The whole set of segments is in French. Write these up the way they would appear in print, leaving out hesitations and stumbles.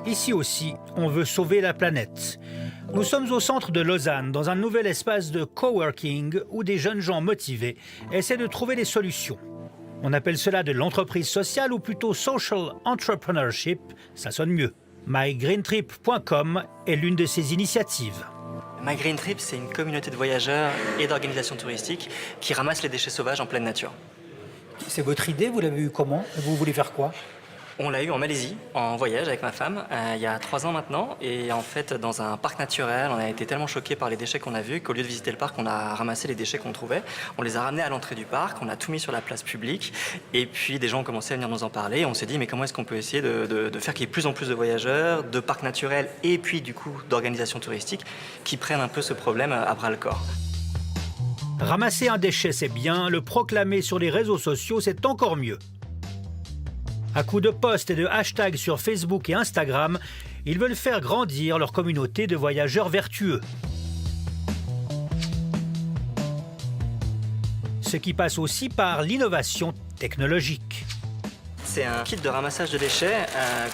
Ici aussi, on veut sauver la planète. Nous sommes au centre de Lausanne, dans un nouvel espace de coworking où des jeunes gens motivés essaient de trouver des solutions. On appelle cela de l'entreprise sociale ou plutôt social entrepreneurship, ça sonne mieux. MyGreenTrip.com est l'une de ces initiatives. MyGreenTrip, c'est une communauté de voyageurs et d'organisations touristiques qui ramassent les déchets sauvages en pleine nature. C'est votre idée, vous l'avez eue comment? Vous voulez faire quoi? On l'a eu en Malaisie, en voyage avec ma femme, il y a 3 ans maintenant. Et en fait, dans un parc naturel, on a été tellement choqués par les déchets qu'on a vus qu'au lieu de visiter le parc, on a ramassé les déchets qu'on trouvait. On les a ramenés à l'entrée du parc, on a tout mis sur la place publique. Et puis des gens ont commencé à venir nous en parler. Et on s'est dit, mais comment est-ce qu'on peut essayer de faire qu'il y ait plus en plus de voyageurs, de parcs naturels et puis du coup d'organisations touristiques qui prennent un peu ce problème à bras-le-corps. Ramasser un déchet, c'est bien. Le proclamer sur les réseaux sociaux, c'est encore mieux. À coups de posts et de hashtags sur Facebook et Instagram, ils veulent faire grandir leur communauté de voyageurs vertueux. Ce qui passe aussi par l'innovation technologique. C'est un kit de ramassage de déchets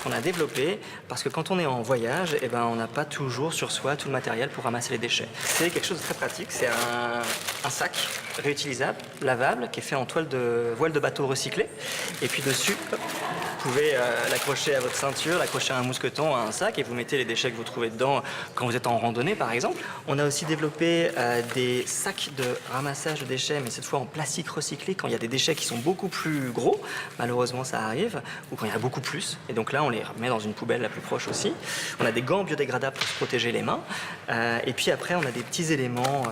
qu'on a développé parce que quand on est en voyage, on n'a pas toujours sur soi tout le matériel pour ramasser les déchets. C'est quelque chose de très pratique, c'est un sac réutilisable, lavable, qui est fait en voile de bateau recyclé. Et puis dessus, vous pouvez l'accrocher à votre ceinture, l'accrocher à un mousqueton, à un sac, et vous mettez les déchets que vous trouvez dedans quand vous êtes en randonnée, par exemple. On a aussi développé des sacs de ramassage de déchets, mais cette fois en plastique recyclé, quand il y a des déchets qui sont beaucoup plus gros. Malheureusement, ça arrive, ou quand il y en a beaucoup plus. Et donc là, on les remet dans une poubelle la plus proche aussi. On a des gants biodégradables pour se protéger les mains. Et puis après, on a des petits éléments,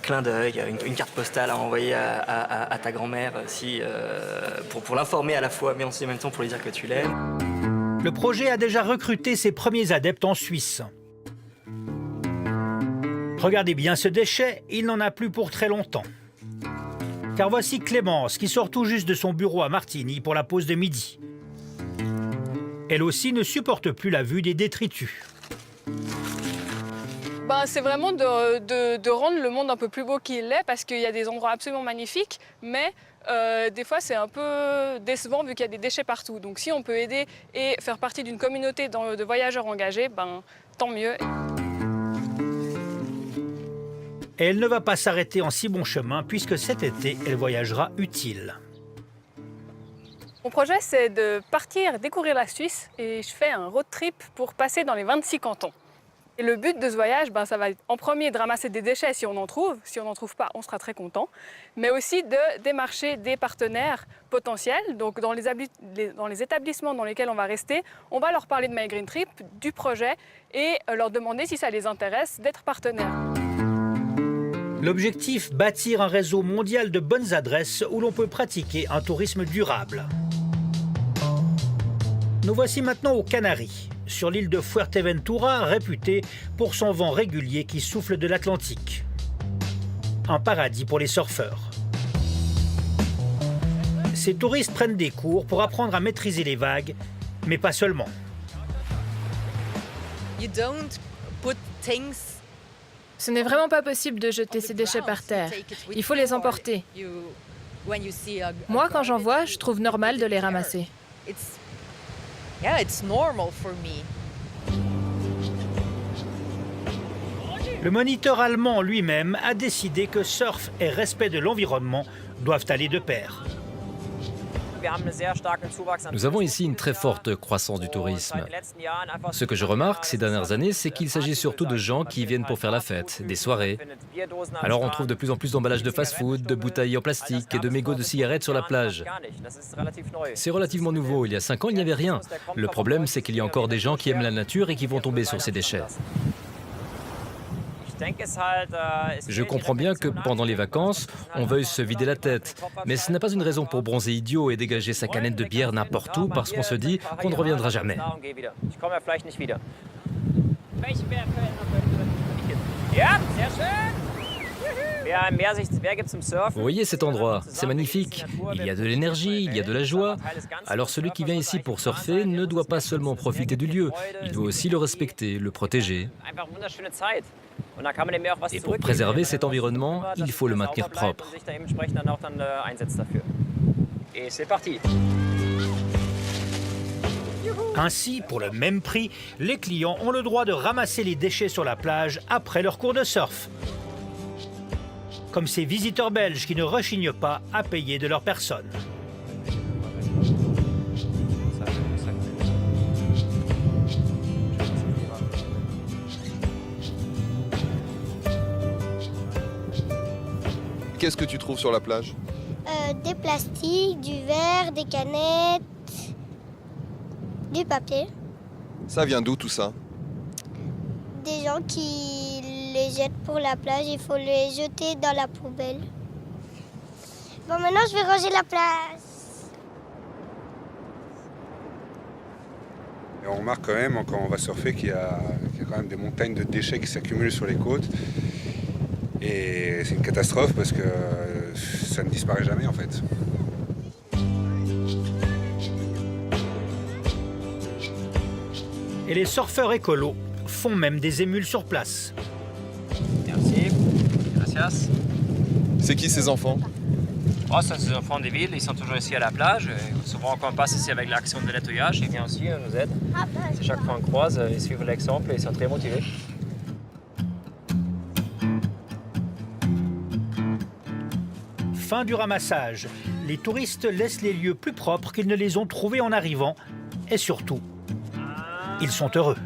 clin d'œil, une carte postale à envoyer à ta grand-mère pour l'informer à la fois, mais aussi en même temps pour lui dire que tu l'aimes. Le projet a déjà recruté ses premiers adeptes en Suisse. Regardez bien ce déchet, il n'en a plus pour très longtemps. Car voici Clémence qui sort tout juste de son bureau à Martigny pour la pause de midi. Elle aussi ne supporte plus la vue des détritus. C'est vraiment de rendre le monde un peu plus beau qu'il est parce qu'il y a des endroits absolument magnifiques, mais des fois c'est un peu décevant vu qu'il y a des déchets partout. Donc si on peut aider et faire partie d'une communauté de voyageurs engagés, tant mieux. Et elle ne va pas s'arrêter en si bon chemin puisque cet été, elle voyagera utile. Mon projet, c'est de partir découvrir la Suisse et je fais un road trip pour passer dans les 26 cantons. Et le but de ce voyage, ça va être en premier de ramasser des déchets si on en trouve. Si on n'en trouve pas, on sera très content. Mais aussi de démarcher des partenaires potentiels. Donc dans les établissements dans lesquels on va rester, on va leur parler de MyGreenTrip, du projet et leur demander si ça les intéresse d'être partenaires. L'objectif, bâtir un réseau mondial de bonnes adresses où l'on peut pratiquer un tourisme durable. Nous voici maintenant aux Canaries, sur l'île de Fuerteventura, réputée pour son vent régulier qui souffle de l'Atlantique. Un paradis pour les surfeurs. Ces touristes prennent des cours pour apprendre à maîtriser les vagues, mais pas seulement. Ce n'est vraiment pas possible de jeter ces déchets par terre. Il faut les emporter. Moi, quand j'en vois, je trouve normal de les ramasser. Le moniteur allemand lui-même a décidé que surf et respect de l'environnement doivent aller de pair. Nous avons ici une très forte croissance du tourisme. Ce que je remarque ces dernières années, c'est qu'il s'agit surtout de gens qui viennent pour faire la fête, des soirées. Alors on trouve de plus en plus d'emballages de fast-food, de bouteilles en plastique et de mégots de cigarettes sur la plage. C'est relativement nouveau. Il y a 5 ans, il n'y avait rien. Le problème, c'est qu'il y a encore des gens qui aiment la nature et qui vont tomber sur ces déchets. Je comprends bien que pendant les vacances, on veuille se vider la tête. Mais ce n'est pas une raison pour bronzer idiot et dégager sa canette de bière n'importe où parce qu'on se dit qu'on ne reviendra jamais. Vous voyez cet endroit, c'est magnifique. Il y a de l'énergie, il y a de la joie. Alors celui qui vient ici pour surfer ne doit pas seulement profiter du lieu, il doit aussi le respecter, le protéger. Et pour préserver cet environnement, il faut le maintenir propre. Et c'est parti. Ainsi, pour le même prix, les clients ont le droit de ramasser les déchets sur la plage après leur cours de surf. Comme ces visiteurs belges qui ne rechignent pas à payer de leur personne. Qu'est-ce que tu trouves sur la plage? Des plastiques, du verre, des canettes, du papier. Ça vient d'où tout ça? Des gens qui les jettent pour la plage, il faut les jeter dans la poubelle. Bon, maintenant je vais ranger la place. Et on remarque quand même, quand on va surfer, qu'il y a quand même des montagnes de déchets qui s'accumulent sur les côtes. Et c'est une catastrophe parce que ça ne disparaît jamais en fait. Et les surfeurs écolos font même des émules sur place. Merci. Gracias. C'est qui ces enfants? Oh, ça, c'est des enfants des villes, ils sont toujours ici à la plage. Et souvent, quand on passe ici avec l'action de nettoyage, ils viennent aussi, ils nous aident. C'est chaque fois qu'on croise, ils suivent l'exemple et ils sont très motivés. Fin du ramassage. Les touristes laissent les lieux plus propres qu'ils ne les ont trouvés en arrivant. Et surtout, ils sont heureux.